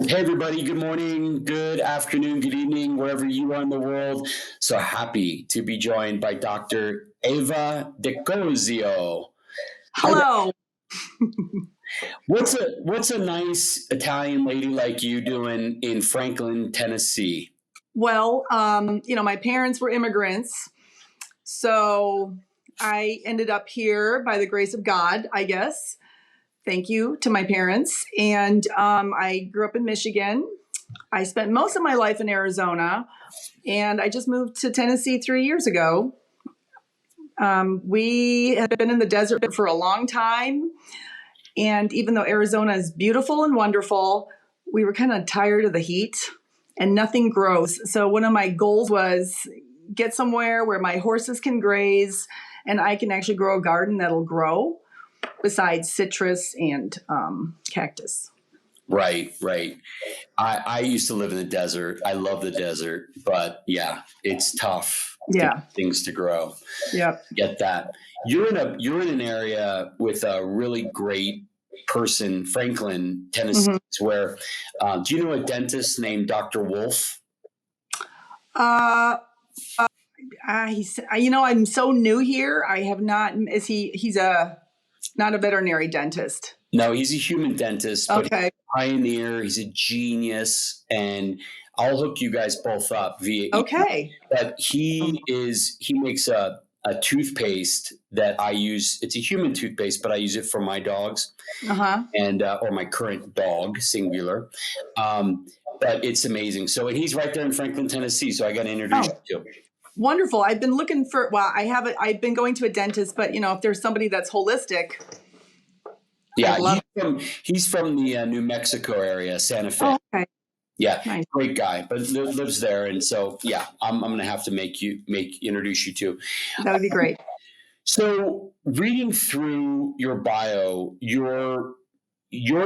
Hey, everybody. Good morning, good afternoon, good evening, wherever you are in the world. So happy to be joined by Dr. Eva DeCozio. Hi there. Hello. What's a nice Italian lady like you doing in Franklin, Tennessee? Well, my parents were immigrants, so I ended up here by the grace of God, I guess. Thank you to my parents. And I grew up in Michigan. I spent most of my life in Arizona, and I just moved to Tennessee 3 years ago. We had been in the desert for a long time, and even though Arizona is beautiful and wonderful, we were kind of tired of the heat and nothing grows. So one of my goals was get somewhere where my horses can graze and I can actually grow a garden that'll grow besides citrus and cactus. Right, right. I used to live in the desert. I love the desert, but yeah, it's tough to Yeah. get things to grow. Yep. Get that. You're in an area with a really great person, Franklin, Tennessee, where do you know a dentist named Dr. Wolf? Uh, I'm so new here. I have not. He's not a veterinary dentist. No, he's a human dentist, but Okay. he's a pioneer. He's a genius, and I'll hook you guys both up via email. Okay. But he makes a toothpaste that I use. It's a human toothpaste, but I use it for my dogs and or my current dog, singular. But it's amazing. So, and he's right there in Franklin, Tennessee. So I got to introduce you to him. Wonderful. I've been looking for. Well, I've been going to a dentist, but if there's somebody that's holistic. Yeah, he's from the New Mexico area, Santa Fe. Oh, okay. Yeah, Nice. Great guy, but lives there, and so yeah, I'm going to have to introduce you to. That would be great. So, reading through your bio, your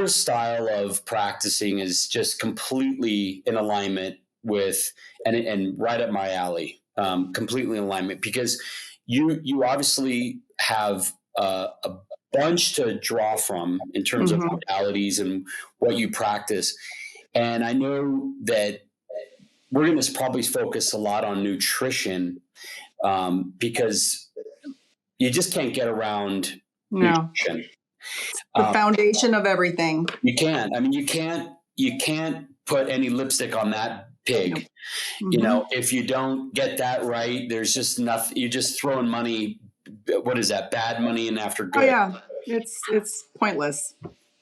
style of practicing is just completely in alignment with and right up my alley. Completely in alignment because you obviously have a bunch to draw from in terms of modalities and what you practice. And I know that we're going to probably focus a lot on nutrition because you just can't get around nutrition. The foundation of everything. You can't. I mean, you can't put any lipstick on that pig. Nope. If you don't get that right, there's just nothing. You're just throwing money. What is that? Bad money in after good. Oh yeah, it's pointless.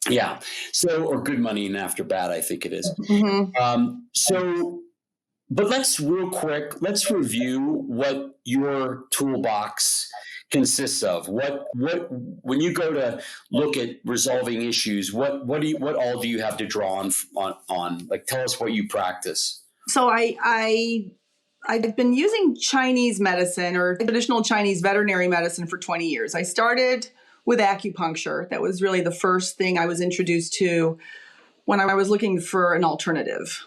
Yeah. So, or good money in after bad, I think it is. But let's review what your toolbox consists of. What when you go to look at resolving issues, what all do you have to draw on? Like, tell us what you practice. So I've been using Chinese medicine or traditional Chinese veterinary medicine for 20 years. I started with acupuncture. That was really the first thing I was introduced to when I was looking for an alternative.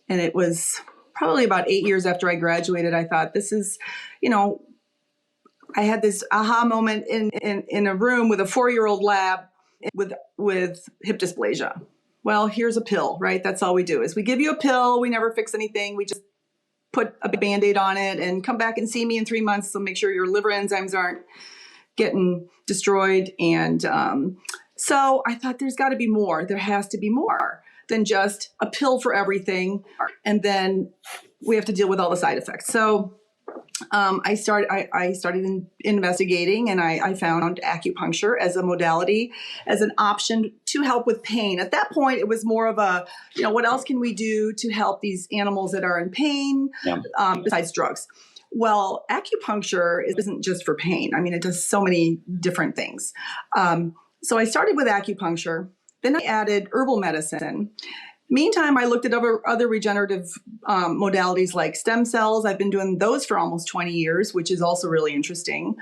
And it was probably about 8 years after I graduated. I thought, this is, I had this aha moment in a room with a 4-year-old lab with hip dysplasia. Well, here's a pill, right? That's all we do is we give you a pill. We never fix anything. We just put a Band-Aid on it and come back and see me in 3 months. So make sure your liver enzymes aren't getting destroyed. And so I thought there's got to be more. There has to be more than just a pill for everything. And then we have to deal with all the side effects. So I started investigating, and I found acupuncture as a modality, as an option to help with pain. At that point, it was more of a, what else can we do to help these animals that are in pain besides drugs? Well, acupuncture isn't just for pain. I mean, it does so many different things. So I started with acupuncture. Then I added herbal medicine. Meantime, I looked at other regenerative modalities like stem cells. I've been doing those for almost 20 years, which is also really interesting.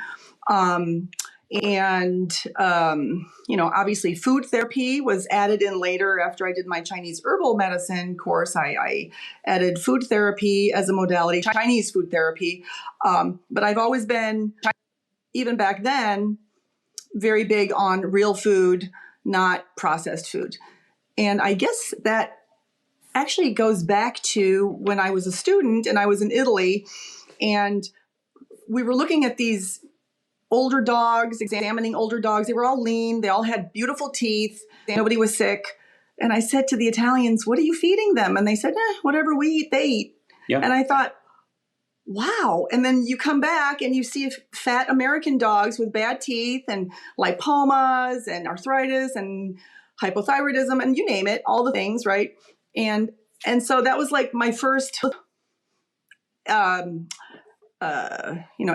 Obviously food therapy was added in later after I did my Chinese herbal medicine course. I added food therapy as a modality, Chinese food therapy. But I've always been, even back then, very big on real food, not processed food. And I guess that actually goes back to when I was a student and I was in Italy, and we were looking at these older dogs, examining older dogs. They were all lean. They all had beautiful teeth. Nobody was sick. And I said to the Italians, what are you feeding them? And they said, whatever we eat, they eat. Yeah. And I thought, wow. And then you come back and you see fat American dogs with bad teeth and lipomas and arthritis and hypothyroidism and you name it, all the things, right? And so that was like my first,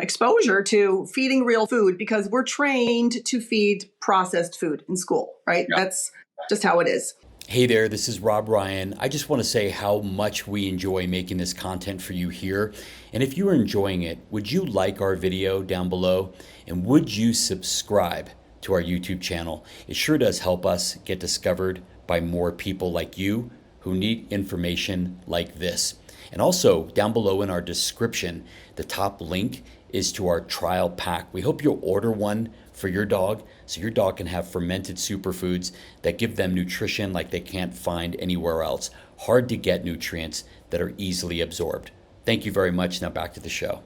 exposure to feeding real food, because we're trained to feed processed food in school, right? Yeah. That's just how it is. Hey there, this is Rob Ryan. I just want to say how much we enjoy making this content for you here. And if you are enjoying it, would you like our video down below? And would you subscribe to our YouTube channel? It sure does help us get discovered by more people like you who need information like this. And also down below in our description, the top link is to our trial pack. We hope you'll order one for your dog so your dog can have fermented superfoods that give them nutrition like they can't find anywhere else. Hard to get nutrients that are easily absorbed. Thank you very much. Now back to the show.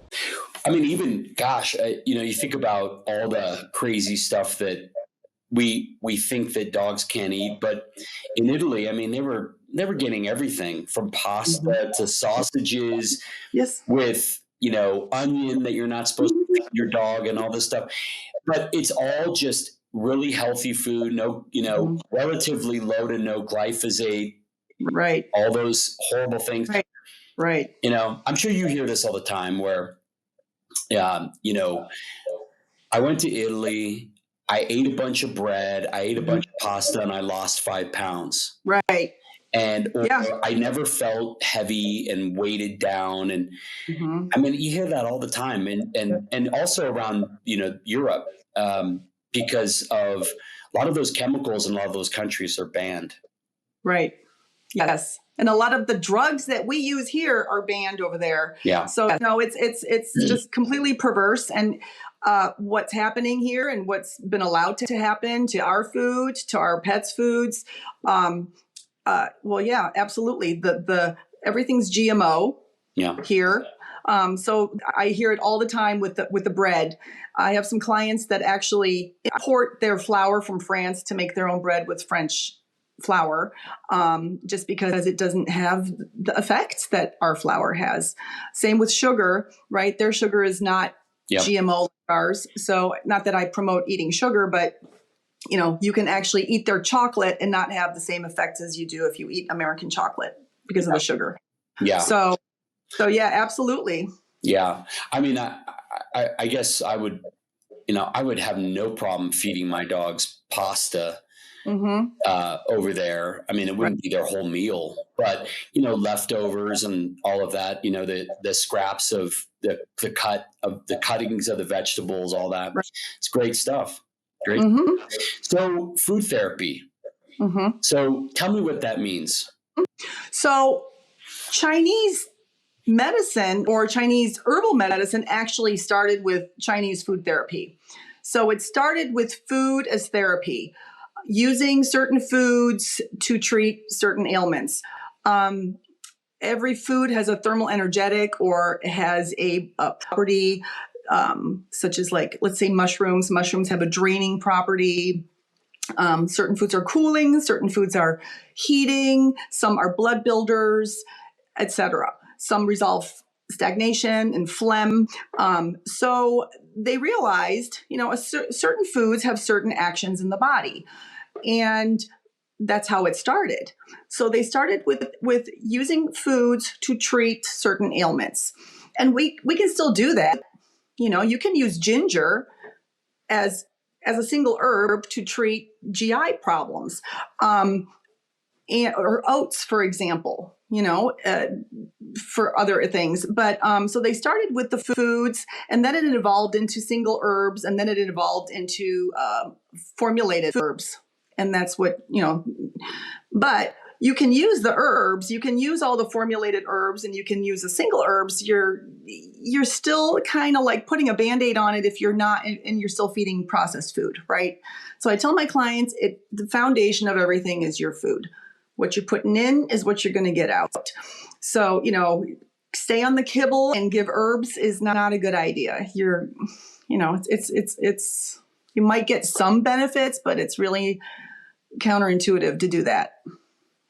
I mean, even, gosh, you think about all the crazy stuff that we think that dogs can't eat, but in Italy, I mean, they were getting everything from pasta to sausages, Yes, with, onion that you're not supposed to feed your dog and all this stuff. But it's all just really healthy food, relatively low to no glyphosate, right, all those horrible things. right. I'm sure you hear this all the time where, I went to Italy, I ate a bunch of bread, I ate a bunch of pasta, and I lost 5 pounds. Right. And Yeah. I never felt heavy and weighted down. And I mean, you hear that all the time. And also around, Europe, because of a lot of those chemicals in a lot of those countries are banned. Right. Yes. And a lot of the drugs that we use here are banned over there. Yeah. So no, it's just completely perverse. And what's happening here and what's been allowed to happen to our food, to our pets' foods. Well, yeah, absolutely. The everything's GMO here. So I hear it all the time with the bread. I have some clients that actually import their flour from France to make their own bread with French flour, just because it doesn't have the effects that our flour has. Same with sugar, right? Their sugar is not GMO like ours. So not that I promote eating sugar, but you can actually eat their chocolate and not have the same effects as you do if you eat American chocolate because of the sugar. Yeah. So yeah, absolutely. Yeah. I mean, I guess I would have no problem feeding my dogs pasta over there. I mean, it wouldn't be their whole meal, but leftovers and all of that. The scraps of the cuttings of the vegetables, all that. Right. It's great stuff. Great. So food therapy. So tell me what that means. So Chinese medicine or Chinese herbal medicine actually started with Chinese food therapy. So it started with food as therapy, using certain foods to treat certain ailments. Every food has a thermal energetic or has a property, such as, like, let's say mushrooms. Mushrooms have a draining property. Certain foods are cooling, certain foods are heating, some are blood builders, etc. Some resolve stagnation and phlegm. So they realized, certain foods have certain actions in the body. And that's how it started. So they started with using foods to treat certain ailments. And we can still do that. You can use ginger as a single herb to treat GI problems, or oats, for example, for other things. But so they started with the foods, and then it evolved into single herbs, and then it evolved into formulated herbs. And that's what, but you can use the herbs, you can use all the formulated herbs, and you can use the single herbs. You're still kind of like putting a Band-Aid on it if you're not, and you're still feeding processed food, right? So I tell my clients, the foundation of everything is your food. What you're putting in is what you're going to get out. So, stay on the kibble and give herbs is not a good idea. It's you might get some benefits, but it's really counterintuitive to do that.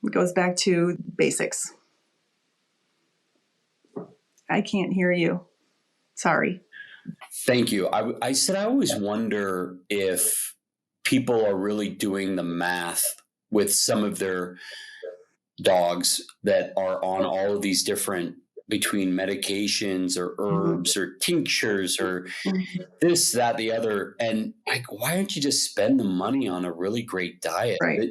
It goes back to basics. I can't hear you. Sorry. Thank you. I said I always wonder if people are really doing the math with some of their dogs that are on all of these different between medications or herbs or tinctures or this, that, the other. And like, why don't you just spend the money on a really great diet? Right.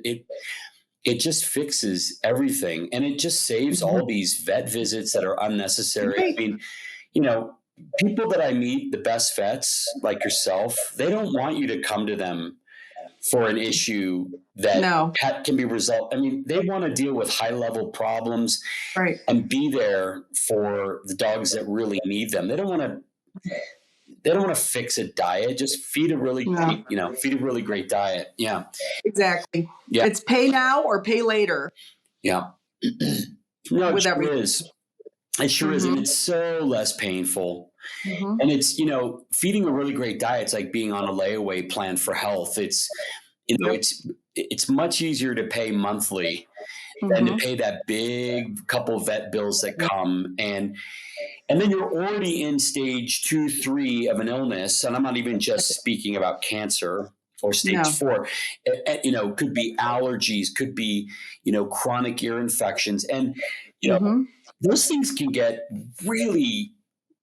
It just fixes everything. And it just saves all these vet visits that are unnecessary. Right. I mean, people that I meet, the best vets like yourself, they don't want you to come to them for an issue that can be resolved. I mean, they want to deal with high level problems and be there for the dogs that really need them. They don't want to fix a diet. Just feed a really great diet. Yeah, exactly. Yeah, it's pay now or pay later. Yeah, no, with it sure everything. is. It sure is, and it's so less painful. And it's feeding a really great diet. It's like being on a layaway plan for health. It's it's much easier to pay monthly than to pay that big couple vet bills that come, and then you're already in stage 2, 3 of an illness, and I'm not even just speaking about cancer or stage 4. Could be allergies, could be chronic ear infections, and those things can get really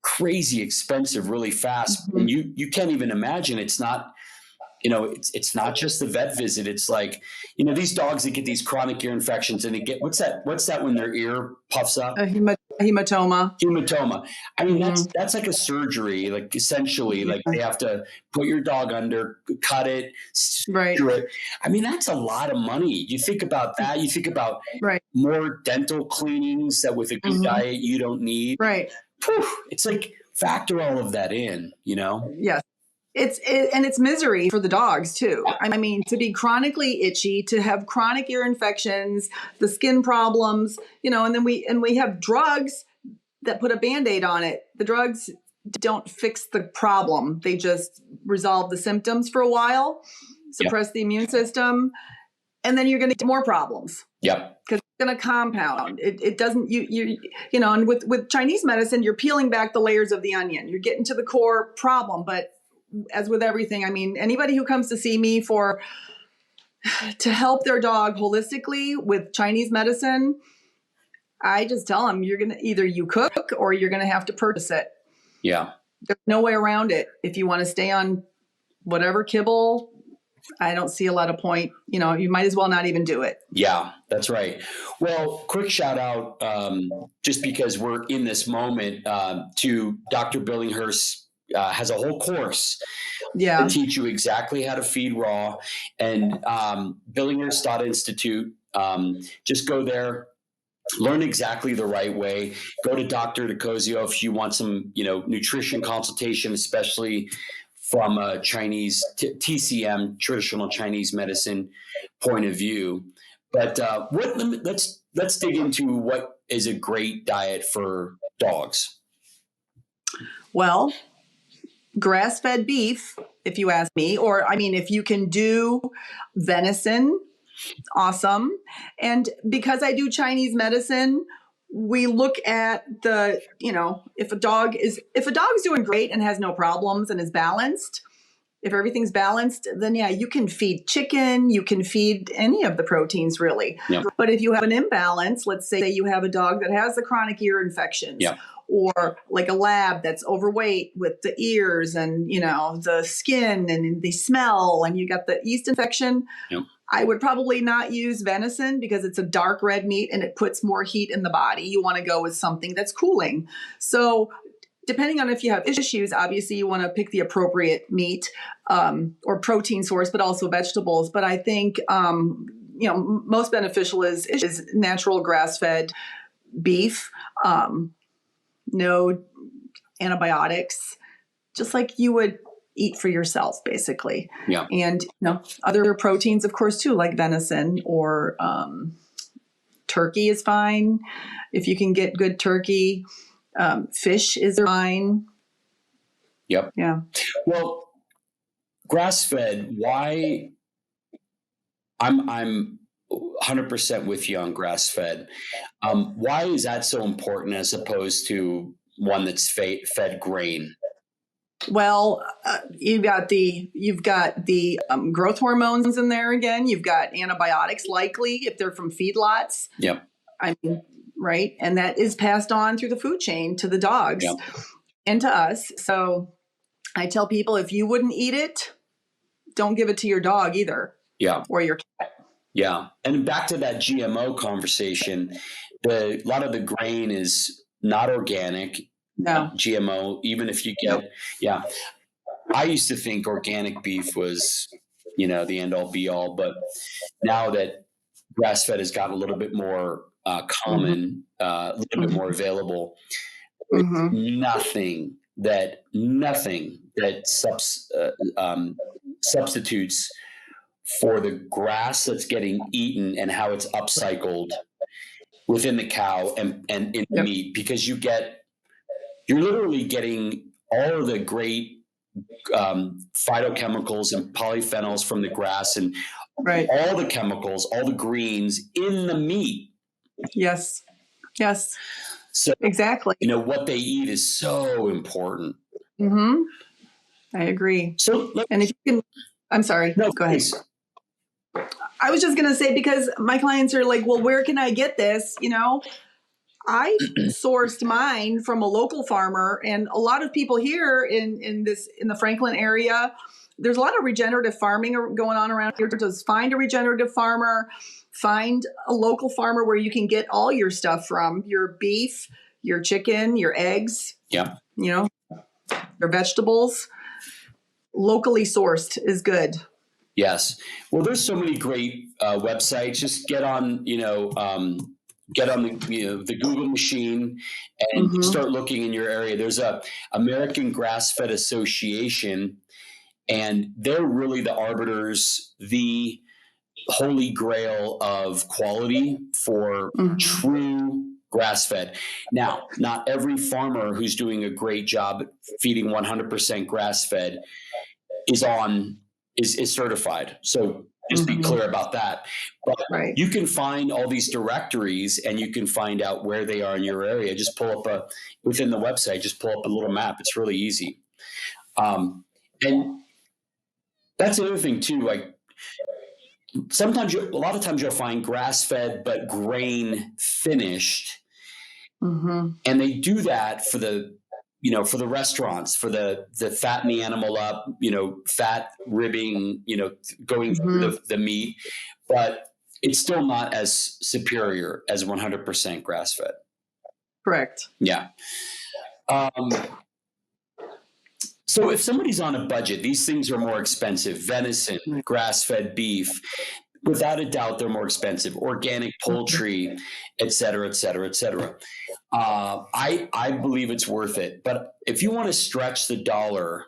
crazy expensive really fast, and you can't even imagine. It's not it's not just the vet visit. It's like these dogs that get these chronic ear infections, and they get what's that when their ear puffs up? A hematoma. I mean, that's like a surgery, like essentially, like they have to put your dog under, cut it, suture it. I mean, that's a lot of money. You think about that. You think about more dental cleanings that with a good diet you don't need. It's like factor all of that in, Yes. And it's misery for the dogs too. I mean, to be chronically itchy, to have chronic ear infections, the skin problems, and then we have drugs that put a Band-Aid on it. The drugs don't fix the problem. They just resolve the symptoms for a while, suppress the immune system, and then you're going to get more problems. Yep. Because it's going to compound. It doesn't, and with Chinese medicine, you're peeling back the layers of the onion. You're getting to the core problem. But as with everything, I mean, anybody who comes to see me to help their dog holistically with Chinese medicine, I just tell them either you cook or you're going to have to purchase it. Yeah. There's no way around it. If you want to stay on whatever kibble, I don't see a lot of point. You might as well not even do it. Yeah, that's right. Well, quick shout out, just because we're in this moment, to Dr. Billinghurst. Has a whole course to teach you exactly how to feed raw, and Billinghurst.institute. Just go there, learn exactly the right way. Go to Dr. DeCozio if you want some, nutrition consultation, especially from a Chinese TCM, traditional Chinese medicine point of view. But let's dig into what is a great diet for dogs. Well, grass-fed beef, if you ask me, or if you can do venison, awesome. And because I do Chinese medicine, we look at if a dog is doing great and has no problems and is balanced, if everything's balanced, then you can feed chicken, you can feed any of the proteins really. Yep. But if you have an imbalance, let's say you have a dog that has the chronic ear infections, or like a lab that's overweight with the ears and, the skin and the smell, and you got the yeast infection. Yep. I would probably not use venison because it's a dark red meat and it puts more heat in the body. You want to go with something that's cooling. So depending on if you have issues, obviously you want to pick the appropriate meat or protein source, but also vegetables. But I think, most beneficial is natural grass-fed beef. No antibiotics, just like you would eat for yourself, basically. Yeah. And other proteins, of course, too, like venison or Turkey is fine. If you can get good turkey, fish is fine. Yep. Yeah. Well, grass-fed, why I'm 100% with you on grass-fed. Why is that so important as opposed to one that's fed grain? Well, you've got the growth hormones in there again. You've got antibiotics, likely if they're from feedlots. Yep. I mean, right, and that is passed on through the food chain to the dogs Yep. and to us. So I tell people, if you wouldn't eat it, don't give it to your dog either. Yeah. Or your cat. Yeah. And back to that GMO conversation, a lot of the grain is not organic. No. GMO, even if you get, yeah. I used to think organic beef was, the end all be all, but now that grass fed has gotten a little bit more common, a little bit more available, nothing that substitutes for the grass that's getting eaten and how it's upcycled within the cow and in the meat, because you're literally getting all of the great phytochemicals and polyphenols from the grass and all the chemicals, all the greens in the meat. Yes. So exactly. What they eat is so important. I agree. So, and if you can, I'm sorry. No, go ahead. Please. I was just going to say, because my clients are like, well, where can I get this? I sourced mine from a local farmer, and a lot of people here in the Franklin area, there's a lot of regenerative farming going on around here. Just find a regenerative farmer, find a local farmer where you can get all your stuff from, your beef, your chicken, your eggs, your vegetables. Locally sourced is good. Yes. Well, there's so many great websites. Just get on, get on the Google machine and start looking in your area. There's a American Grass-Fed Association, and they're really the arbiters, the holy grail of quality for true grass-fed. Now, not every farmer who's doing a great job feeding 100% grass-fed is certified. So just be clear about that. But you can find all these directories and you can find out where they are in your area. Just pull up within the website, just pull up a little map. It's really easy. And that's another thing too. Like a lot of times you'll find grass-fed, but grain finished. And they do that for the restaurants, for the fatten the animal up, fat ribbing, going through the meat, but it's still not as superior as 100% grass-fed. Correct. Yeah. So if somebody's on a budget, these things are more expensive. Venison, grass-fed beef, without a doubt, they're more expensive. Organic poultry, et cetera, et cetera, et cetera. I believe it's worth it. But if you want to stretch the dollar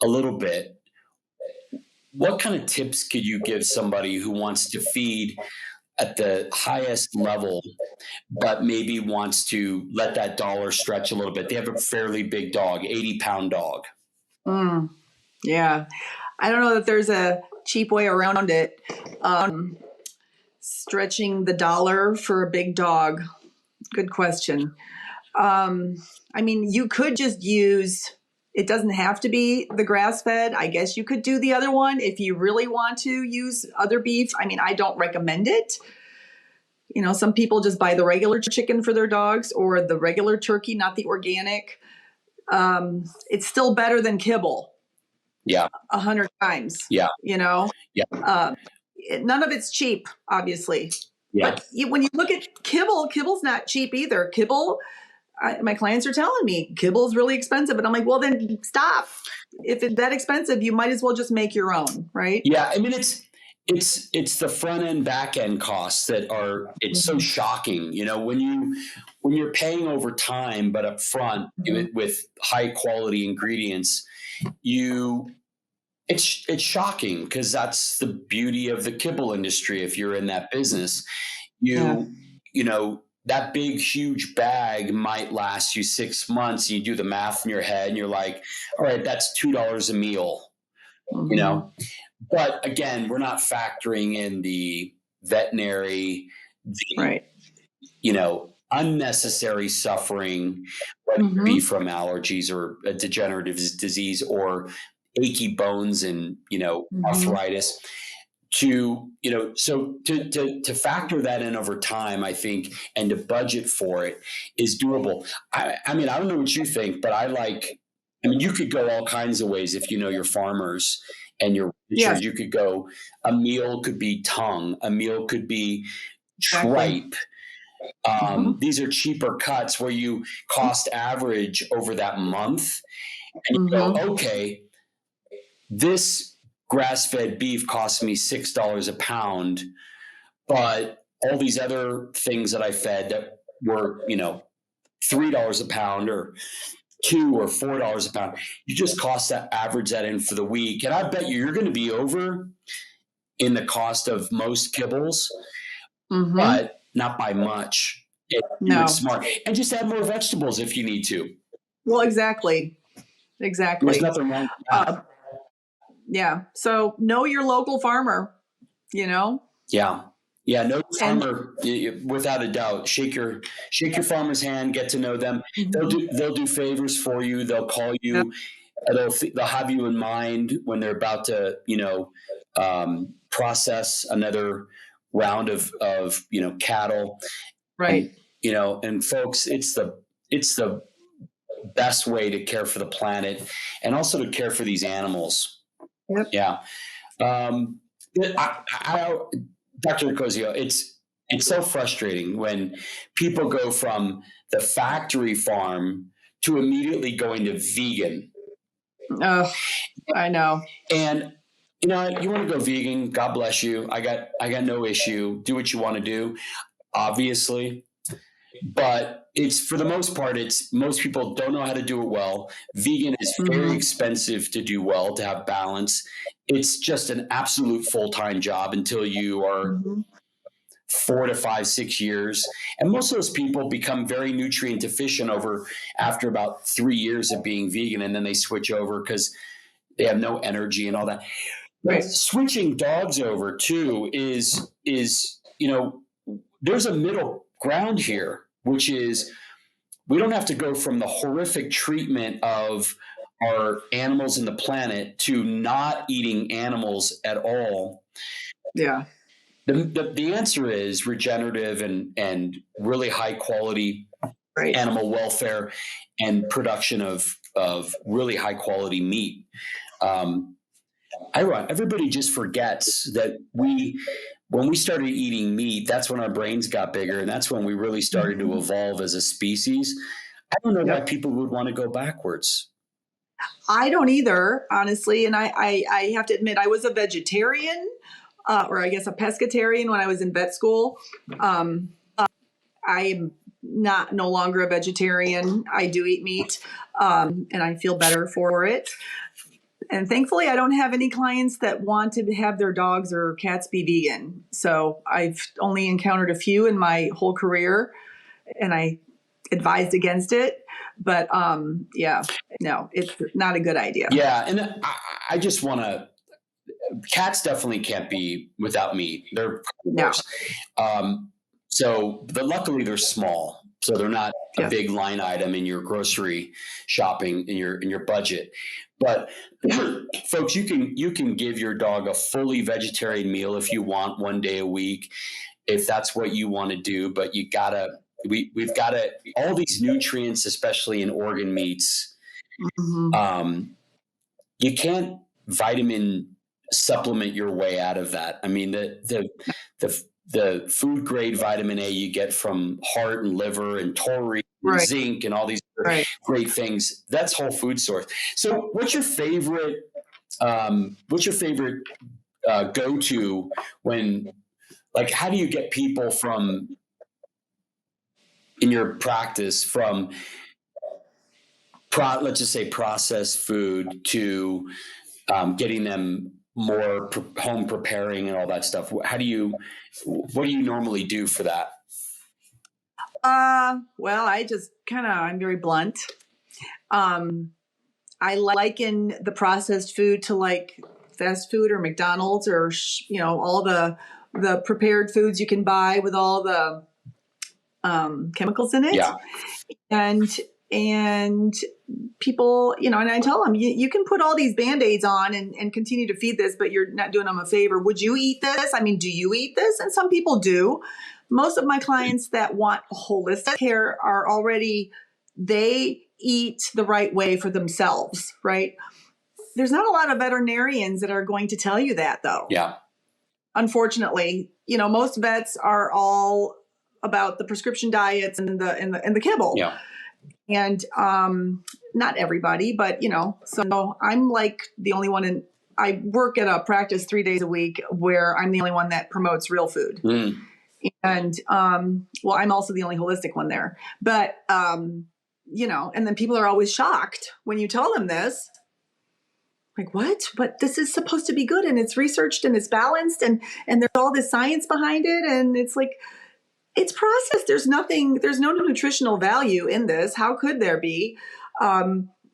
a little bit, what kind of tips could you give somebody who wants to feed at the highest level, but maybe wants to let that dollar stretch a little bit? They have a fairly big dog, 80-pound dog. Yeah. I don't know that there's a cheap way around it. Stretching the dollar for a big dog. Good question. You could just use, it doesn't have to be the grass-fed. I guess you could do the other one if you really want to use other beef. I don't recommend it. Some people just buy the regular chicken for their dogs or the regular turkey, not the organic. It's still better than kibble. Yeah. 100 times. Yeah. Yeah. None of it's cheap, obviously. Yeah. But when you look at kibble's not cheap either. Kibble, my clients are telling me kibble is really expensive, but I'm like, well, then stop. If it's that expensive, you might as well just make your own, right? Yeah, it's the front end, back end costs that are. It's so shocking, when you're paying over time, but up front with high quality ingredients, It's shocking because that's the beauty of the kibble industry. If you're in that business, you that big, huge bag might last you 6 months. You do the math in your head and you're like, all right, that's $2 a meal, but again, we're not factoring in the veterinary, Right. unnecessary suffering, whether it be from allergies or a degenerative disease or achy bones and, arthritis. So to factor that in over time, I think, and to budget for it is doable. I mean, I don't know what you think, but you could go all kinds of ways if you know your farmers and your ranchers. Yes. You could go, a meal could be tongue, a meal could be tripe. These are cheaper cuts where you cost average over that month. And you go, okay, this grass-fed beef cost me $6 a pound, but all these other things that I fed that were, $3 a pound or $2 or $4 a pound, you just average that in for the week. And I bet you're going to be over in the cost of most kibbles, but not by much. It's smart. And just add more vegetables if you need to. Well, exactly. There's nothing wrong with that. Yeah. So know your local farmer, Yeah. Yeah. Know your farmer without a doubt. Shake your farmer's hand, get to know them. They'll do favors for you. They'll call you. They'll have you in mind when they're about to, process another round of cattle. Right. And folks, it's the best way to care for the planet and also to care for these animals. Yep. Yeah. Dr. DeCozio, it's so frustrating when people go from the factory farm to immediately going to vegan. Oh, I know. And you want to go vegan, God bless you. I got no issue. Do what you want to do, obviously. But it's, for the most part, most people don't know how to do it well. Vegan is very expensive to do well, to have balance. It's just an absolute full-time job until you are 4 to 5, 6 years. And most of those people become very nutrient deficient after about 3 years of being vegan. And then they switch over because they have no energy and all that. Right. But switching dogs over too is, there's a middle ground here, which is we don't have to go from the horrific treatment of our animals in the planet to not eating animals at all. Yeah. The answer is regenerative and really high quality animal welfare and production of really high quality meat. Everybody just forgets that when we started eating meat, that's when our brains got bigger, and that's when we really started to evolve as a species. I don't know why people would want to go backwards. I don't either, honestly. And I have to admit, I was a vegetarian, or I guess a pescatarian when I was in vet school. I am no longer a vegetarian. I do eat meat, and I feel better for it. And thankfully, I don't have any clients that want to have their dogs or cats be vegan. So I've only encountered a few in my whole career, and I advised against it. But no, it's not a good idea. Yeah, and I just want to. Cats definitely can't be without meat. They're carnivores. But luckily they're small, so they're not a big line item in your grocery shopping in your budget. But folks, you can give your dog a fully vegetarian meal if you want, 1 day a week, if that's what you want to do. But we've got to all these nutrients, especially in organ meats. You can't vitamin supplement your way out of that. I mean, the food grade vitamin A you get from heart and liver and taurine and zinc and all these great things, that's whole food source. So what's your favorite go-to when, like, how do you get people from, in your practice, from let's just say processed food to getting them more home preparing and all that stuff? What do you normally do for that? Well, I'm very blunt. I liken the processed food to like fast food or McDonald's or, all the prepared foods you can buy with all the chemicals in it. Yeah. And people, and I tell them, you can put all these Band-Aids on and continue to feed this, but you're not doing them a favor. Would you eat this? I mean, do you eat this? And some people do. Most of my clients that want holistic care are already, they eat the right way for themselves, right? There's not a lot of veterinarians that are going to tell you that, though. Yeah. Unfortunately, most vets are all about the prescription diets and the kibble. Yeah. And not everybody, but so I'm like the only one I work at a practice 3 days a week where I'm the only one that promotes real food. Mm. And well, I'm also the only holistic one there. But and then people are always shocked when you tell them this. Like, what? But this is supposed to be good, and it's researched and it's balanced, and there's all this science behind it, and it's like, it's processed. There's no nutritional value in this. How could there be?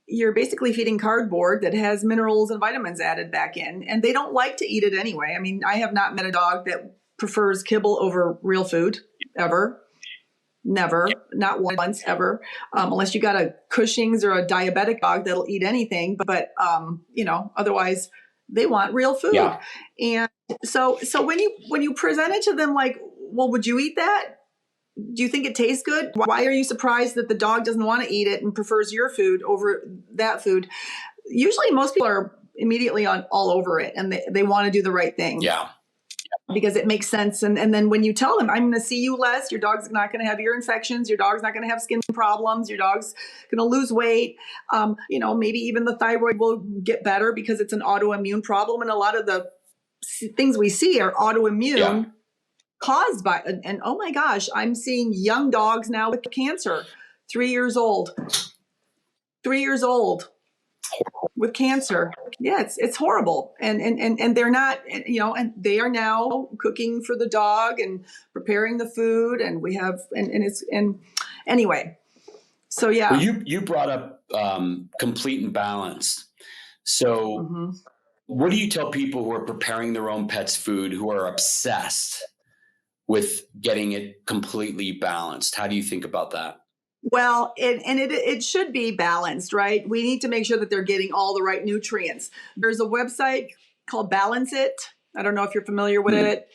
You're basically feeding cardboard that has minerals and vitamins added back in, and they don't like to eat it anyway. I mean, I have not met a dog that prefers kibble over real food ever. Never, not once ever, unless you got a Cushing's or a diabetic dog that'll eat anything. But otherwise they want real food. Yeah. And so when you present it to them, like, well, would you eat that? Do you think it tastes good? Why are you surprised that the dog doesn't want to eat it and prefers your food over that food? Usually most people are immediately all over it, and they want to do the right thing. Yeah. Because it makes sense. And then when you tell them, I'm going to see you less, your dog's not going to have ear infections, your dog's not going to have skin problems, your dog's going to lose weight. Maybe even the thyroid will get better because it's an autoimmune problem. And a lot of the things we see are autoimmune caused by, and oh my gosh, I'm seeing young dogs now with cancer, 3 years old with cancer. Yeah, it's horrible. And they're not, and they are now cooking for the dog and preparing the food, and we have, and anyway. So yeah. Well, you brought up complete and balanced. So what do you tell people who are preparing their own pet's food, who are obsessed with getting it completely balanced? How do you think about that? Well, it should be balanced, right? We need to make sure that they're getting all the right nutrients. There's a website called Balance It. I don't know if you're familiar with it.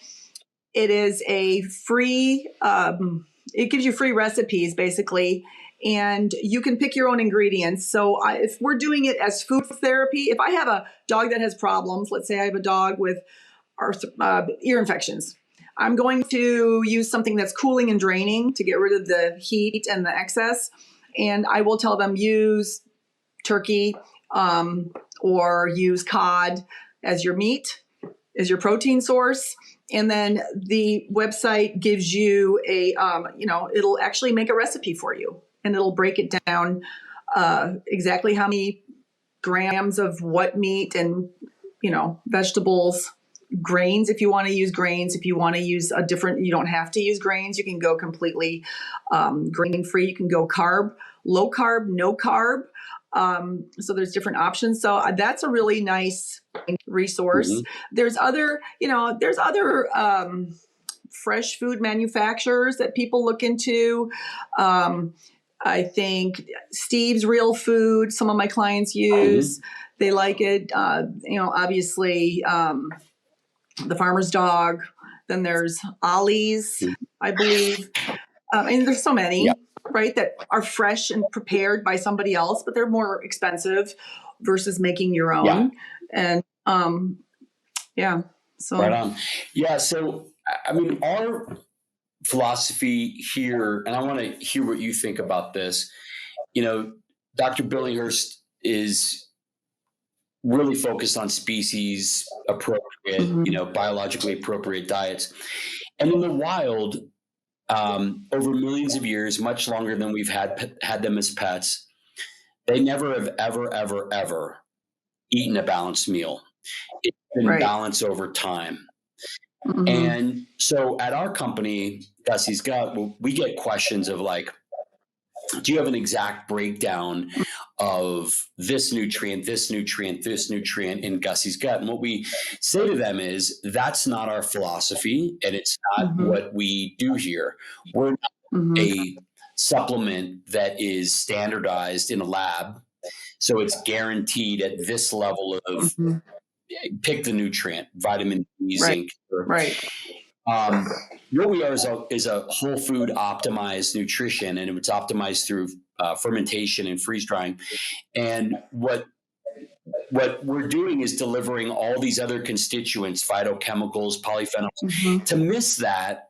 It is a free, it gives you free recipes basically, and you can pick your own ingredients. So if we're doing it as food therapy, if I have a dog that has problems, let's say I have a dog with ear infections, I'm going to use something that's cooling and draining to get rid of the heat and the excess. And I will tell them use turkey or use cod as your meat, as your protein source. And then the website gives you it'll actually make a recipe for you, and it'll break it down exactly how many grams of what meat and, vegetables, grains, if you want to use grains. If you want to use you don't have to use grains. You can go completely grain free. You can go low carb, no carb. So there's different options. So that's a really nice resource. There's other fresh food manufacturers that people look into. I think Steve's Real Food, some of my clients use. They like it. Obviously, the Farmer's Dog. Then there's Ollie's, I believe. And there's so many, right, that are fresh and prepared by somebody else, but they're more expensive versus making your own. And so right on. Yeah. So, I mean, our philosophy here, and I want to hear what you think about this. Dr. Billinghurst is really focused on species appropriate, biologically appropriate diets. And in the wild, over millions of years, much longer than we've had them as pets, they never have ever eaten a balanced meal. It's been balanced over time. Mm-hmm. And so at our company, Gussy's Gut, we get questions of like, do you have an exact breakdown of this nutrient, this nutrient, this nutrient in Gussy's Gut? And what we say to them is that's not our philosophy, and it's not Mm-hmm. what we do here. We're not Mm-hmm. a supplement that is standardized in a lab. So it's guaranteed at this level of Mm-hmm. pick the nutrient, vitamin D, Right. zinc. Right. What we are is a whole food optimized nutrition, and it's optimized through fermentation and freeze drying. And what we're doing is delivering all these other constituents, phytochemicals, polyphenols. Mm-hmm. To miss that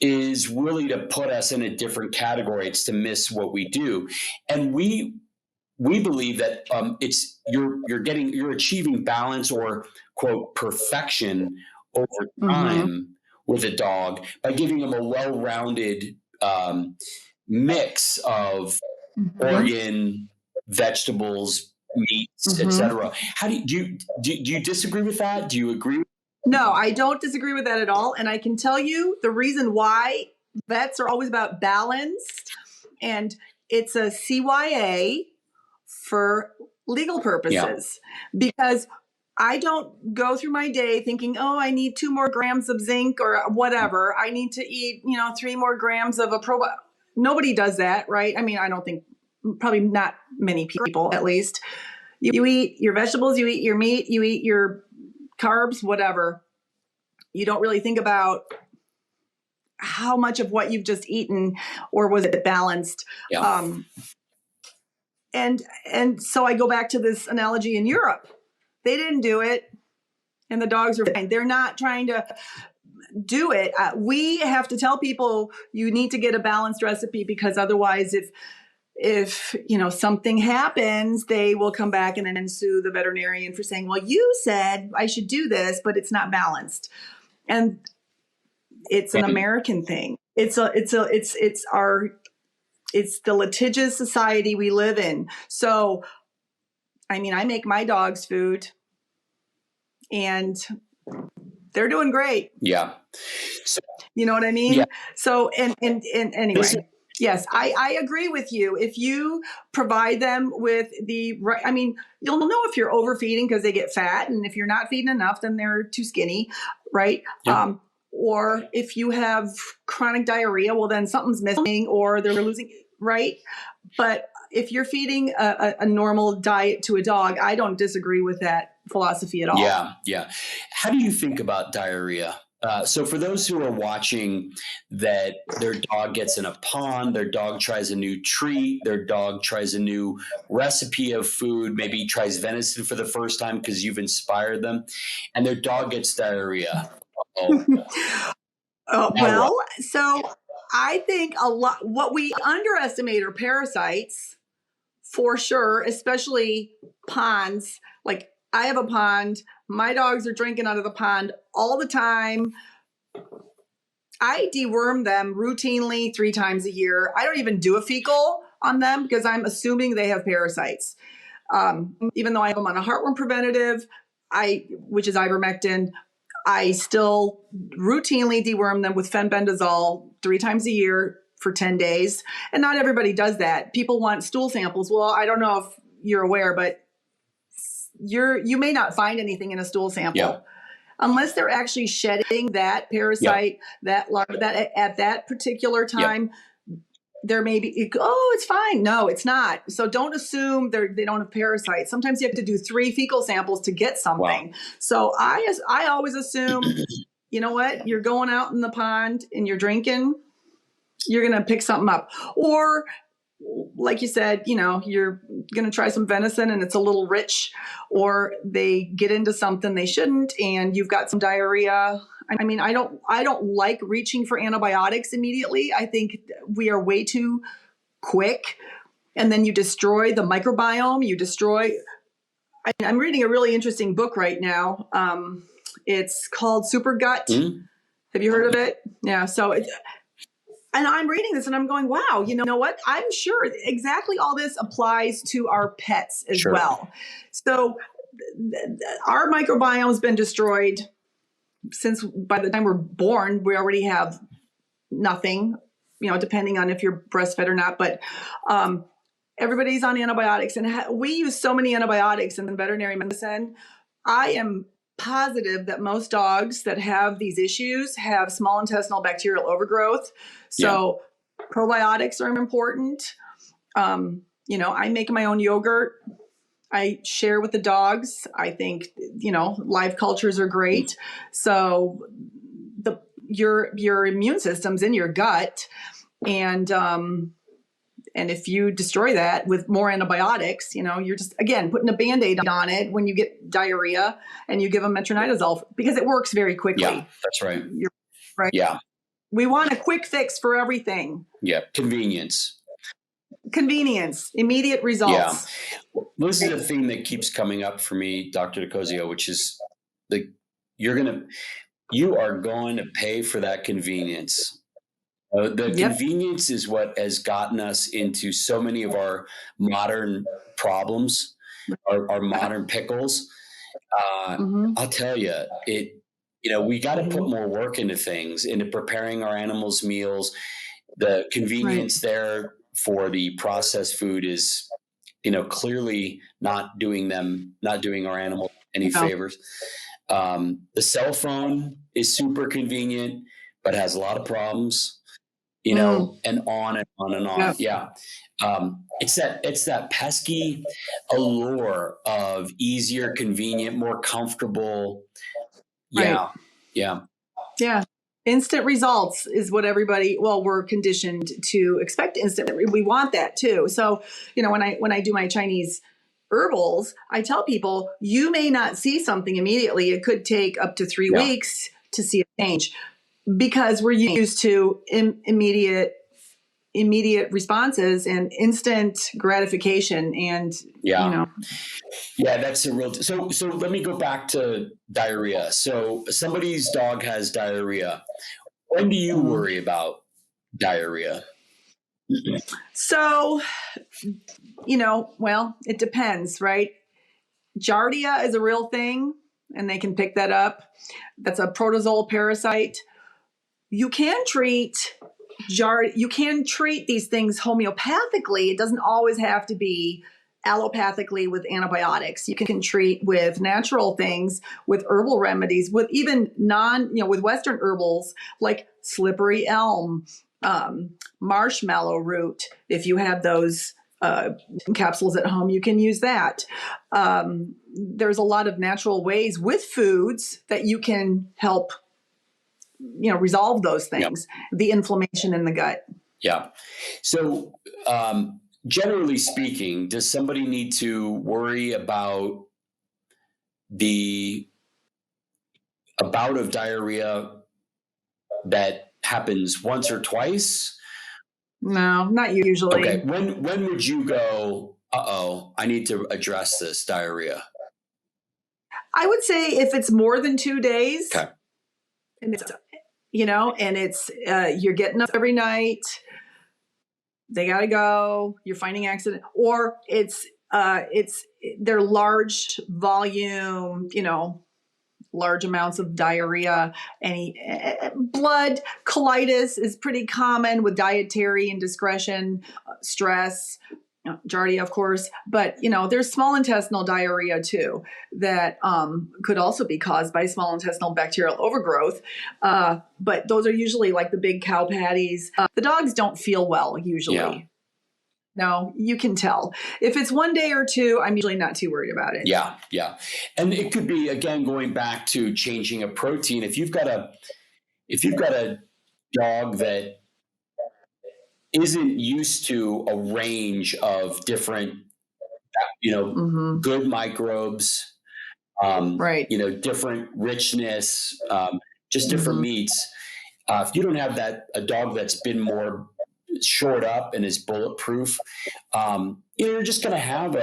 is really to put us in a different category. It's to miss what we do, and we believe that it's you're achieving balance or quote perfection over Mm-hmm. time with a dog by giving them a well-rounded mix of Mm-hmm. organ, vegetables, meats, Mm-hmm. etc. How do you disagree with that? Do you agree? No, I don't disagree with that at all. And I can tell you the reason why vets are always about balanced, and it's a CYA for legal Yeah, purposes, because I don't go through my day thinking, oh, I need 2 more grams of zinc or whatever. I need to eat, 3 more grams of a probiotic. Nobody does that, right? I mean, I don't think, probably not many people at least. You eat your vegetables, you eat your meat, you eat your carbs, whatever. You don't really think about how much of what you've just eaten, or was it balanced? yeah, And so I go back to this analogy in Europe. They didn't do it, and the dogs are fine. They're not trying to do it. We have to tell people you need to get a balanced recipe, because otherwise, if something happens, they will come back and then sue the veterinarian for saying, well, you said I should do this, but it's not balanced. And it's an and American thing. It's the litigious society we live in. So, I mean, I make my dogs food, and they're doing great. yeah. So, You know what I mean? yeah, So, and this is anyway, yes, I agree with you. If you provide them with the right, I mean, you'll know if you're overfeeding because they get fat, and if you're not feeding enough, then they're too skinny, right? yeah, Or if you have chronic diarrhea, well, then something's missing, or they're losing, right? But if you're feeding a normal diet to a dog, I don't disagree with that philosophy at all. yeah, yeah. How do you think about diarrhea? So for those who are watching, that their dog gets in a pond, their dog tries a new treat, their dog tries a new recipe of food, maybe tries venison for the first time because you've inspired them, and their dog gets diarrhea. Oh, now what? Well, so I think a lot, what we underestimate are parasites, for sure, especially ponds. Like, I have a pond. My dogs are drinking out of the pond all the time. I deworm them routinely 3 times a year. I don't even do a fecal on them because I'm assuming they have parasites. Even though I have them on a heartworm preventative, which is ivermectin, I still routinely deworm them with fenbendazole 3 times a year for 10 days. And not everybody does that. People want stool samples. Well, I don't know if you're aware, but you may not find anything in a stool sample. Yeah. Unless they're actually shedding that parasite, that at that particular time. There may be, oh, it's fine. No, it's not. So don't assume they don't have parasites. Sometimes you have to do 3 fecal samples to get something. Wow. So I always assume, you know what, you're going out in the pond and you're drinking, you're going to pick something up. Or like you said, you're going to try some venison and it's a little rich, or they get into something they shouldn't and you've got some diarrhea. I mean, I don't like reaching for antibiotics immediately. I think we are way too quick, and then you destroy the microbiome. I'm reading a really interesting book right now. It's called Super Gut. Mm-hmm. Have you heard of it? Yeah. So and I'm reading this and I'm going, wow, you know what? I'm sure exactly all this applies to our pets as well. So our microbiome has been destroyed since by the time we're born, we already have nothing, depending on if you're breastfed or not. But everybody's on antibiotics, and we use so many antibiotics in veterinary medicine. I am positive that most dogs that have these issues have small intestinal bacterial overgrowth. So probiotics are important. I make my own yogurt. I share with the dogs. I think, live cultures are great. So your immune system's in your gut, and if you destroy that with more antibiotics, you're just, again, putting a Band-Aid on it when you get diarrhea, and you give them metronidazole because it works very quickly. Yeah, that's right. Right. Yeah. We want a quick fix for everything. Yeah. Convenience, immediate results. Yeah. This is a theme that keeps coming up for me, Dr. DeCozio, which is you are going to pay for that convenience. The convenience is what has gotten us into so many of our modern problems, our modern pickles. I'll tell you, we got to put more work into things, into preparing our animals' meals. The convenience there for the processed food is, clearly not doing our animals any favors. The cell phone is super convenient, but has a lot of problems. And on and on and on. Yeah. It's that pesky allure of easier, convenient, more comfortable. Yeah. Yeah. Yeah. Instant results is what we're conditioned to expect instant. We want that too. So, when I do my Chinese herbals, I tell people, you may not see something immediately. It could take up to 3 weeks to see a change, because we're used to immediate responses and instant gratification. And, Yeah, that's a real, so let me go back to diarrhea. So somebody's dog has diarrhea. When do you worry about diarrhea? So, it depends, right? Giardia is a real thing, and they can pick that up. That's a protozoal parasite. You can treat these things homeopathically. It doesn't always have to be allopathically with antibiotics. You can treat with natural things, with herbal remedies, with even with Western herbals like slippery elm, marshmallow root. If you have those capsules at home, you can use that. There's a lot of natural ways with foods that you can help resolve those things, the inflammation in the gut. Yeah. So, generally speaking, does somebody need to worry about the bout of diarrhea that happens once or twice? No, not usually. Okay. When would you go, I need to address this diarrhea? I would say if it's more than 2 days, okay, and it's, and it's, you're getting up every night, they got to go, you're finding accident, or they're large volume, large amounts of diarrhea, blood, colitis is pretty common with dietary indiscretion, stress, Giardia, of course, but there's small intestinal diarrhea too that could also be caused by small intestinal bacterial overgrowth. But those are usually like the big cow patties. The dogs don't feel well usually. Yeah. No, you can tell. If it's 1 day or 2, I'm usually not too worried about it. Yeah, yeah. And it could be, again, going back to changing a protein. If you've got a dog that isn't used to a range of different, good microbes, different richness, just different meats. If you don't have a dog that's been more shored up and is bulletproof, you're just going to have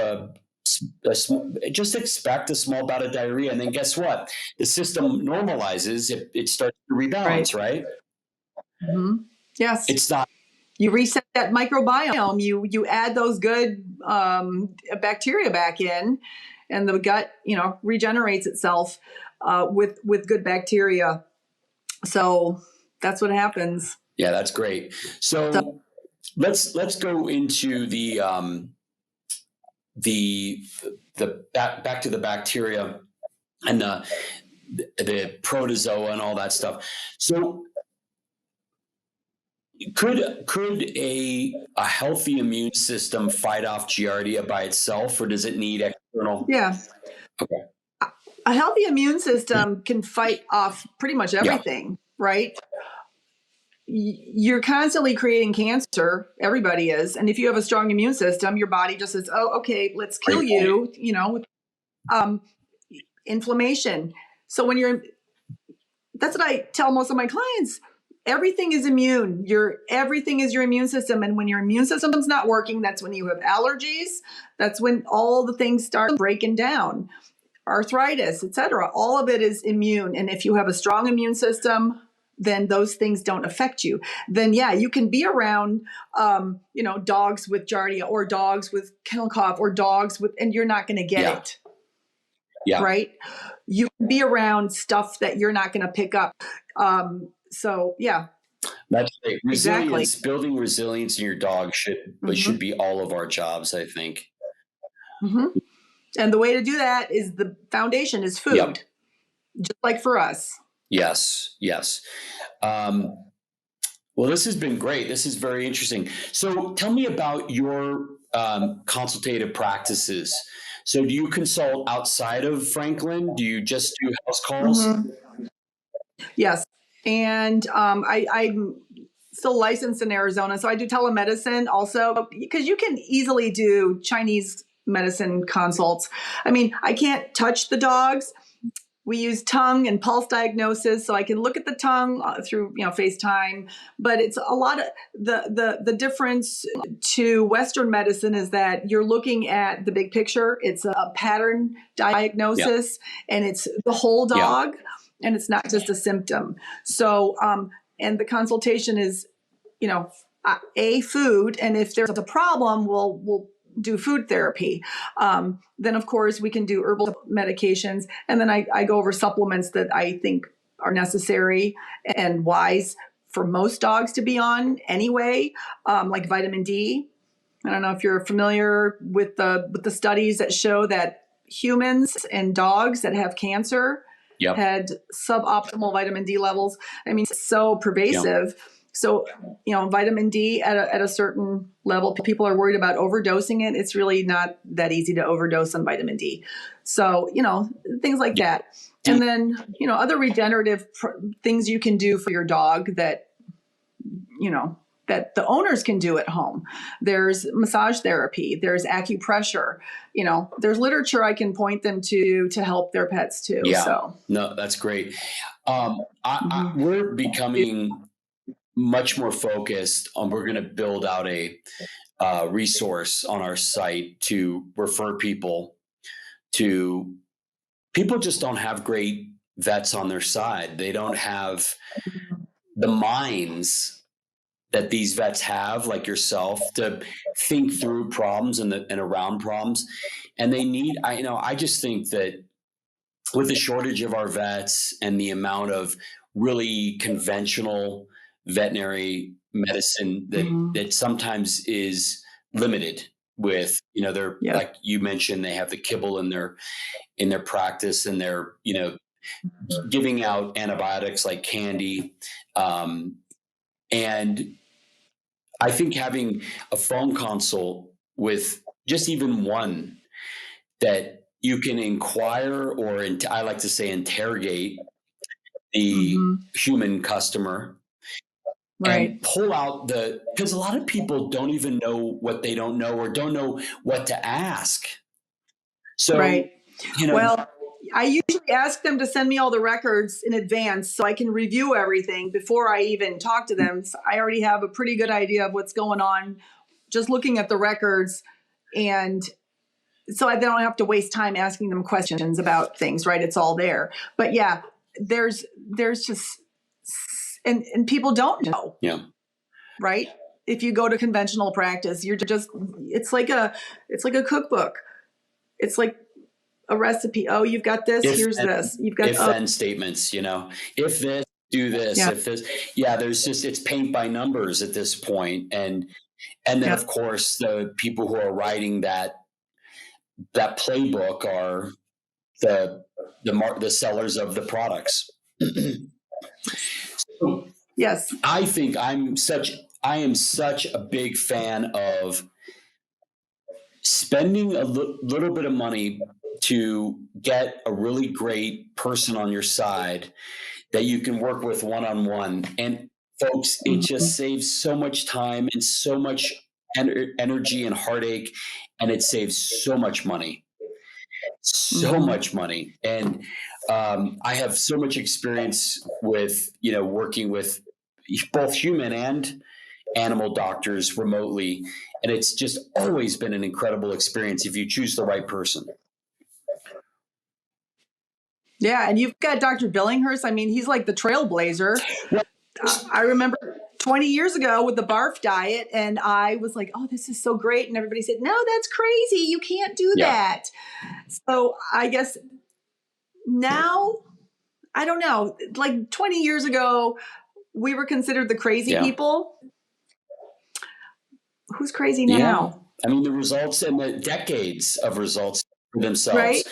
just expect a small bout of diarrhea. And then guess what? The system normalizes. It starts to rebalance, right? Mm-hmm. Yes. It's not. You reset that microbiome. You add those good bacteria back in, and the gut, regenerates itself. with good bacteria. So that's what happens. Yeah, that's great. So let's go into the back to the bacteria and the protozoa and all that stuff. So could a healthy immune system fight off Giardia by itself, or does it need external? Yeah. Okay. A healthy immune system can fight off pretty much everything, right? You're constantly creating cancer. Everybody is. And if you have a strong immune system, your body just says, oh, okay, let's kill you, inflammation. So that's what I tell most of my clients. Everything is immune. Everything is your immune system. And when your immune system's not working, that's when you have allergies. That's when all the things start breaking down, arthritis, etc. All of it is immune. And if you have a strong immune system, then those things don't affect you. Then, yeah, you can be around, dogs with Giardia or dogs with kennel cough or dogs and you're not going to get it. Yeah. Right. You can be around stuff that you're not going to pick up. So, yeah. That's great. Resilience, exactly. Building resilience in your dog should be all of our jobs, I think. Mm-hmm. And the way to do that is the foundation is food, just like for us. Yes. Well, this has been great. This is very interesting. So tell me about your consultative practices. So do you consult outside of Franklin? Do you just do house calls? Mm-hmm. Yes. And I'm still licensed in Arizona. So I do telemedicine also, because you can easily do Chinese medicine consults. I mean, I can't touch the dogs. We use tongue and pulse diagnosis, so I can look at the tongue through FaceTime. But it's a lot of the difference to Western medicine is that you're looking at the big picture. It's a pattern diagnosis, and it's the whole dog, and it's not just a symptom. So, and the consultation is, food, and if there's a problem, we'll do food therapy. Then of course we can do herbal medications. And then I go over supplements that I think are necessary and wise for most dogs to be on anyway, like vitamin D. I don't know if you're familiar with the studies that show that humans and dogs that have cancer had suboptimal vitamin D levels. I mean, it's so pervasive. So, vitamin D at a certain level, people are worried about overdosing it. It's really not that easy to overdose on vitamin D. So, things like that. And then, other regenerative things you can do for your dog that, that the owners can do at home. There's massage therapy. There's acupressure. There's literature I can point them to help their pets too. Yeah. So. No, that's great. We're becoming much more focused on, we're going to build out a resource on our site to refer people just don't have great vets on their side. They don't have the minds that these vets have, like yourself, to think through problems and around problems. And they need, I just think that with the shortage of our vets and the amount of really conventional veterinary medicine that sometimes is limited with, they're like you mentioned, they have the kibble in their practice, and they're, giving out antibiotics like candy. And I think having a phone consult with just even one that you can inquire, or I like to say interrogate the human customer. Right. And pull out because a lot of people don't even know what they don't know, or don't know what to ask. So, well, I usually ask them to send me all the records in advance so I can review everything before I even talk to them. So I already have a pretty good idea of what's going on just looking at the records. And so I don't have to waste time asking them questions about things, right? It's all there. But yeah, there's just... And people don't know. Yeah. Right. If you go to conventional practice, it's like a cookbook. It's like a recipe. Oh, you've got this. If Here's then, this. You've got if then statements, if this, do this, yeah, if this, there's just, it's paint by numbers at this point. And then yeah. of course the people who are writing that playbook are the sellers of the products. So Yes. I think I am such a big fan of spending a little bit of money to get a really great person on your side that you can work with one-on-one. And folks, it just saves so much time and so much energy and heartache, and it saves so much money. So much money. And I have so much experience with, working with both human and animal doctors remotely. And it's just always been an incredible experience if you choose the right person. Yeah. And you've got Dr. Billinghurst. I mean, he's like the trailblazer. I remember 20 years ago with the barf diet, and I was like, oh, this is so great. And everybody said, no, that's crazy. You can't do that. So I guess now, I don't know, like 20 years ago, we were considered the crazy people. Who's crazy now? I mean, the results and the decades of results for themselves. Right?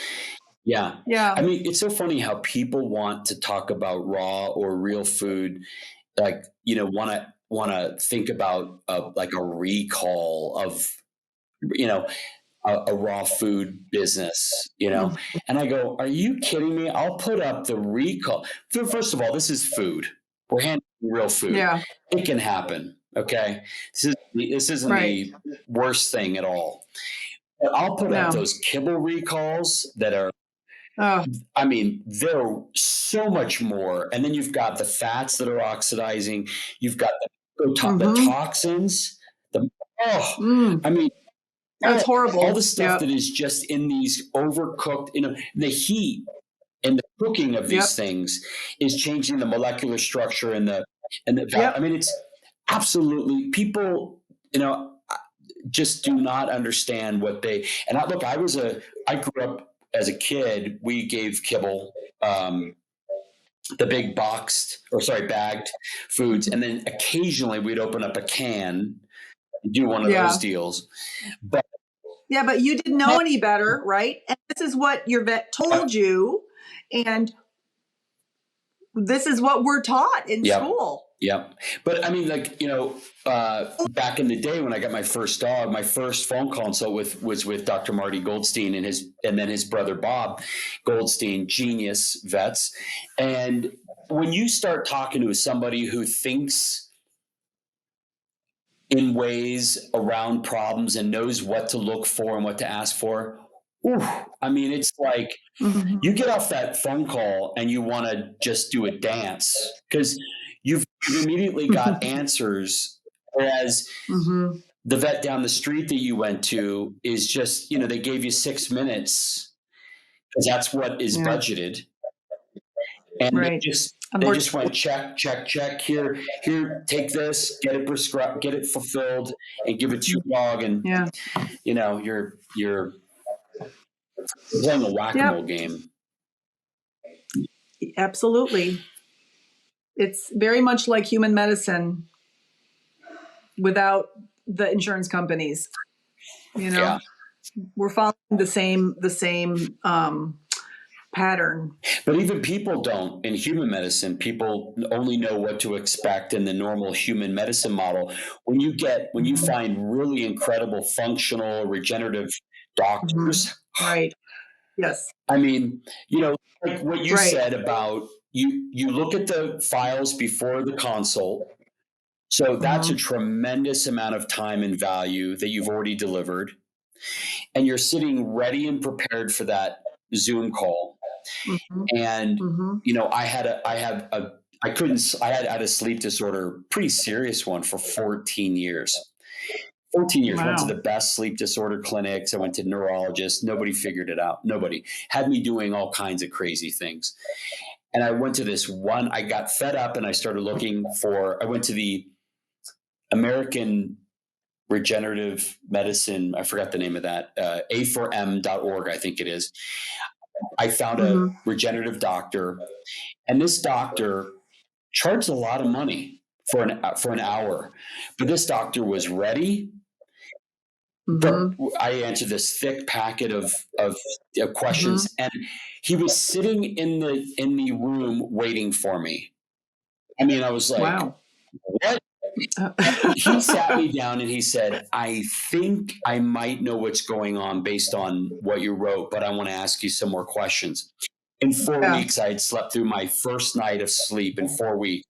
Yeah. Yeah. I mean, it's so funny how people want to talk about raw or real food, like, want to think about like a recall of, a raw food business, and I go, are you kidding me? I'll put up the recall. First of all, this is food. We're handling real food. Yeah. It can happen. Okay. This isn't the worst thing at all. But I'll put up those kibble recalls that are, I mean, they're so much more. And then you've got the fats that are oxidizing. You've got the toxins. I mean, that's horrible. All the stuff that is just in these overcooked, the heat and the cooking of these things is changing the molecular structure and the I mean, it's absolutely, people, just do not understand what they, and I grew up as a kid, we gave kibble, the big bagged foods. And then occasionally we'd open up a can and do one of those deals. But you didn't know any better, right? And this is what your vet told you. And this is what we're taught in school. Yeah. But I mean, like, back in the day when I got my first dog, my first phone consult was with Dr. Marty Goldstein and then his brother, Bob Goldstein, genius vets. And when you start talking to somebody who thinks in ways around problems and knows what to look for and what to ask for, I mean, it's like you get off that phone call and you want to just do a dance because you've immediately got answers. Whereas the vet down the street that you went to is just, they gave you 6 minutes because that's what is budgeted. And they just went check, check, check. Here, take this, get it prescribed, get it fulfilled, and give it to your dog. And you're playing a whack-a-mole game. Absolutely. It's very much like human medicine without the insurance companies. We're following the same pattern. But even people don't. In human medicine, people only know what to expect in the normal human medicine model. When you find really incredible functional regenerative doctors, right? Yes. I mean, like what you said about you look at the files before the consult. So that's a tremendous amount of time and value that you've already delivered. And you're sitting ready and prepared for that Zoom call. And, I had a sleep disorder, pretty serious one, for 14 years. 14 years. Wow. Went to the best sleep disorder clinics. I went to neurologists. Nobody figured it out. Nobody had me doing all kinds of crazy things. And I went to this one, I got fed up and I started I went to the American regenerative medicine. I forgot the name of that. A4M.org, I think it is. I found a regenerative doctor, and this doctor charged a lot of money for an hour. But this doctor was ready. But I answered this thick packet of questions, and he was sitting in the room waiting for me. I mean, I was like, Wow. what? He sat me down and he said, I think I might know what's going on based on what you wrote, but I want to ask you some more questions. In 4 weeks, I had slept through my first night of sleep in 4 weeks.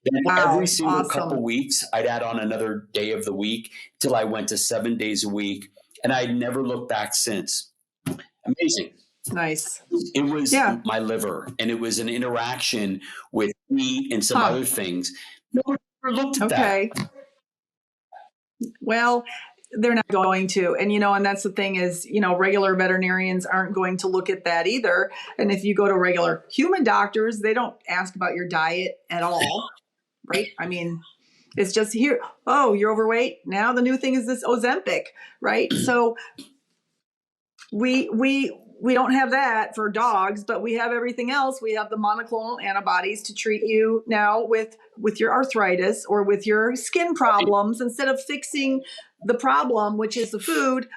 Then every single couple weeks, I'd add on another day of the week till I went to 7 days a week. And I'd never looked back since. Amazing. Nice. It was my liver, and it was an interaction with meat and some other things. No one ever looked at that. Well, they're not going to. And, and that's the thing is, regular veterinarians aren't going to look at that either. And if you go to regular human doctors, they don't ask about your diet at all, right? I mean, it's just here. Oh, you're overweight. Now the new thing is this Ozempic, right? So we don't have that for dogs, but we have everything else. We have the monoclonal antibodies to treat you now with your arthritis or with your skin problems. Instead of fixing the problem, which is the food,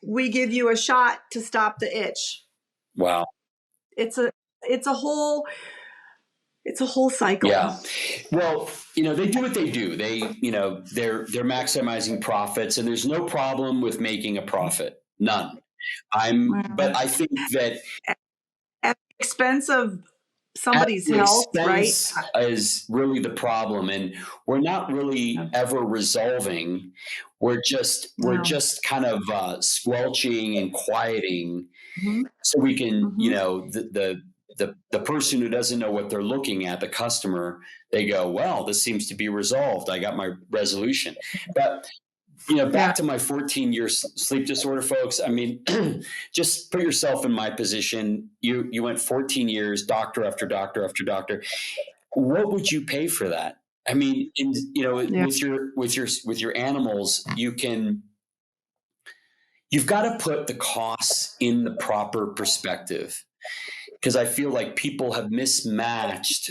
we give you a shot to stop the itch. Wow. It's a whole cycle. Yeah. Well, they do what they do. They, they're maximizing profits, and there's no problem with making a profit. None. But I think that at the expense of somebody's health, right, is really the problem, and we're not really ever resolving. We're just kind of squelching and quieting, so we can, the person who doesn't know what they're looking at, the customer, they go, well, this seems to be resolved. I got my resolution. But back to my 14-year sleep disorder, folks. I mean, just put yourself in my position. You went 14 years, doctor after doctor after doctor. What would you pay for that? I mean, with your animals, you've got to put the costs in the proper perspective, because I feel like people have mismatched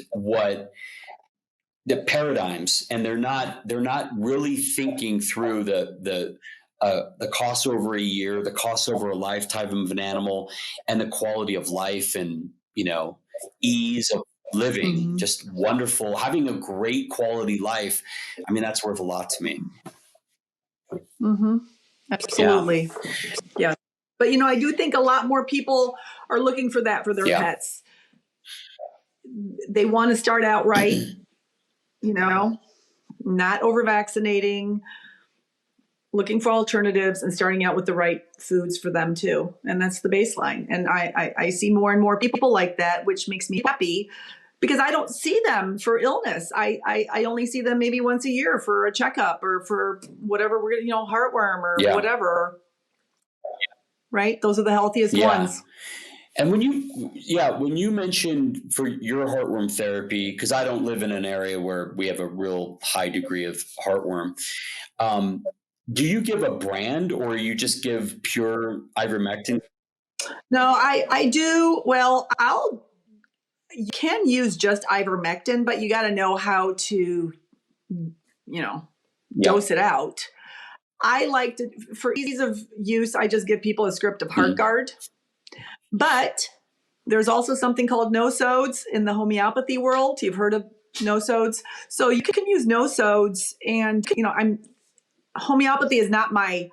the paradigms, and they're not really thinking through the cost over a year, the cost over a lifetime of an animal, and the quality of life, and ease of living. Just wonderful, having a great quality life. I mean, that's worth a lot to me. Absolutely. Yeah. But I do think a lot more people are looking for that for their pets. They want to start out right. Not over vaccinating, looking for alternatives, and starting out with the right foods for them too. And that's the baseline. And I see more and more people like that, which makes me happy, because I don't see them for illness. I only see them maybe once a year for a checkup or for whatever, heartworm or whatever. Right? Those are the healthiest ones. And when you mentioned for your heartworm therapy, because I don't live in an area where we have a real high degree of heartworm, do you give a brand, or you just give pure ivermectin? No, I do. Well, you can use just ivermectin, but you got to know how to, dose it out. I like to, for ease of use, I just give people a script of HeartGuard. But there's also something called no-sodes in the homeopathy world. You've heard of no-sodes. So you can use no-sodes, and, homeopathy is not my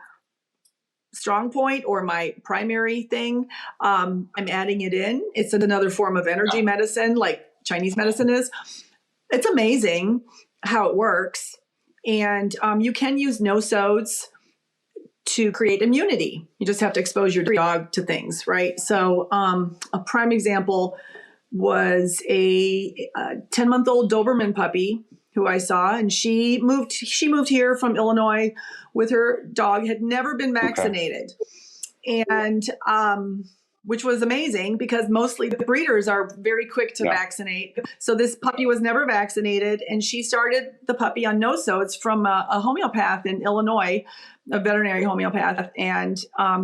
strong point or my primary thing. I'm adding it in. It's another form of energy medicine, like Chinese medicine is. It's amazing how it works. And you can use no-sodes to create immunity. You just have to expose your dog to things, right? So a prime example was a 10-month-old Doberman puppy who I saw, and she moved here from Illinois with her dog, had never been vaccinated. And which was amazing because mostly the breeders are very quick to vaccinate. So this puppy was never vaccinated, and she started the puppy on no-soats from a homeopath in Illinois, a veterinary homeopath. And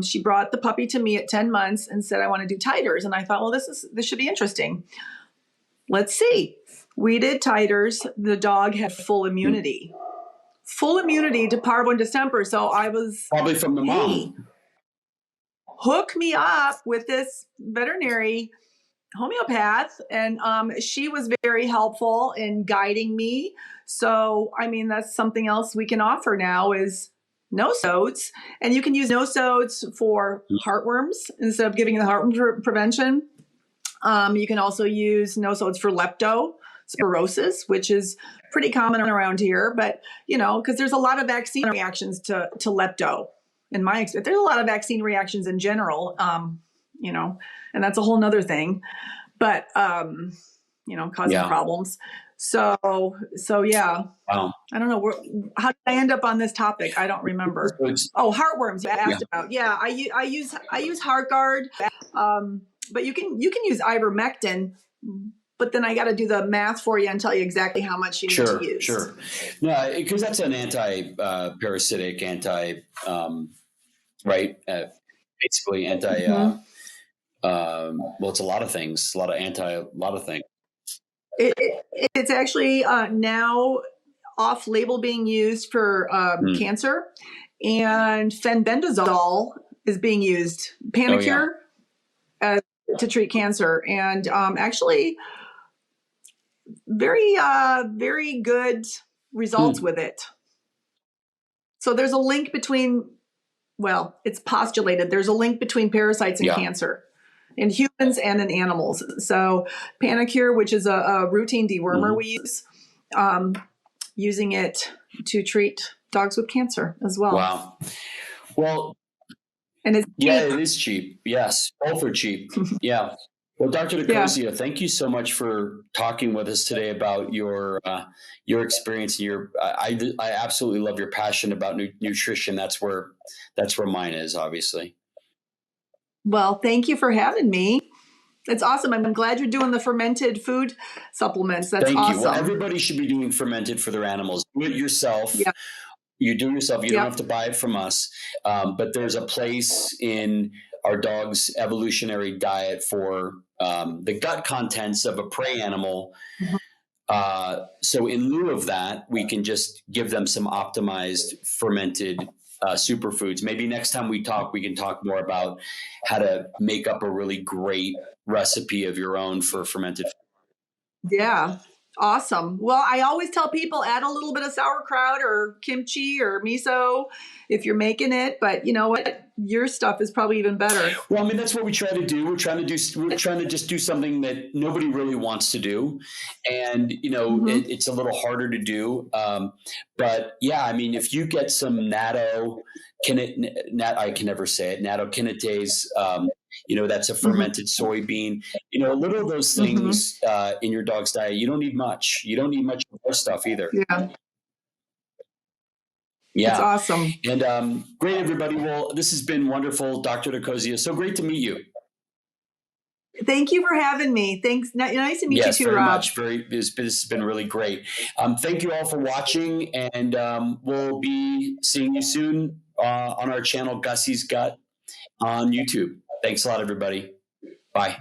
she brought the puppy to me at 10 months and said, I want to do titers. And I thought, well, this should be interesting. Let's see. We did titers. The dog had full immunity to parvo and distemper. So I was probably from the mom. Hook me up with this veterinary homeopath. And she was very helpful in guiding me. So, I mean, that's something else we can offer now is no-soats. And you can use no-soats for heartworms instead of giving the heartworm prevention. You can also use no-soats for leptospirosis, which is pretty common around here. But, because there's a lot of vaccine reactions to lepto. In my experience, there's a lot of vaccine reactions in general, and that's a whole nother thing, but, causing problems. So yeah. Wow. I don't know. How did I end up on this topic? I don't remember. Oh, heartworms you asked about. Yeah. I use HeartGuard, but you can use ivermectin, but then I got to do the math for you and tell you exactly how much you need to use. Sure. No, because that's an parasitic, right? Basically well, it's a lot of things, a lot of things. It's actually now off-label being used for cancer, and fenbendazole is being used, Panacur, to treat cancer, and actually very, very good results with it. So there's a link between, it's postulated, there's a link between parasites and cancer in humans and in animals. So Panacur, which is a routine dewormer we use, using it to treat dogs with cancer as well. Wow. Well, and it's cheap. It is cheap. Yes. Both are cheap. Yeah. Well, Dr. DeCozio, thank you so much for talking with us today about your experience. I absolutely love your passion about nutrition. That's where mine is, obviously. Well, thank you for having me. It's awesome. I'm glad you're doing the fermented food supplements. That's awesome. Thank you. Well, everybody should be doing fermented for their animals. Do it yourself. Yeah. You do it yourself. You don't have to buy it from us. But there's a place in our dog's evolutionary diet for the gut contents of a prey animal. So in lieu of that, we can just give them some optimized fermented superfoods. Maybe next time we talk, we can talk more about how to make up a really great recipe of your own for fermented. Yeah. Awesome. Well, I always tell people add a little bit of sauerkraut or kimchi or miso if you're making it, but you know what? Your stuff is probably even better. Well, I mean, that's what we try to do. We're trying to just do something that nobody really wants to do. And, it's a little harder to do. But yeah, I mean, if you get some natto kinetase, that's a fermented soybean, a little of those things in your dog's diet. You don't need much. You don't need much more stuff either. Yeah. It's awesome. And great, everybody. Well, this has been wonderful, Dr. DeCozio. So great to meet you. Thank you for having me. Thanks. Nice to meet you too, very Rob. Much. This has been really great. Thank you all for watching, and we'll be seeing you soon on our channel, Gussy's Gut, on YouTube. Thanks a lot, everybody. Bye.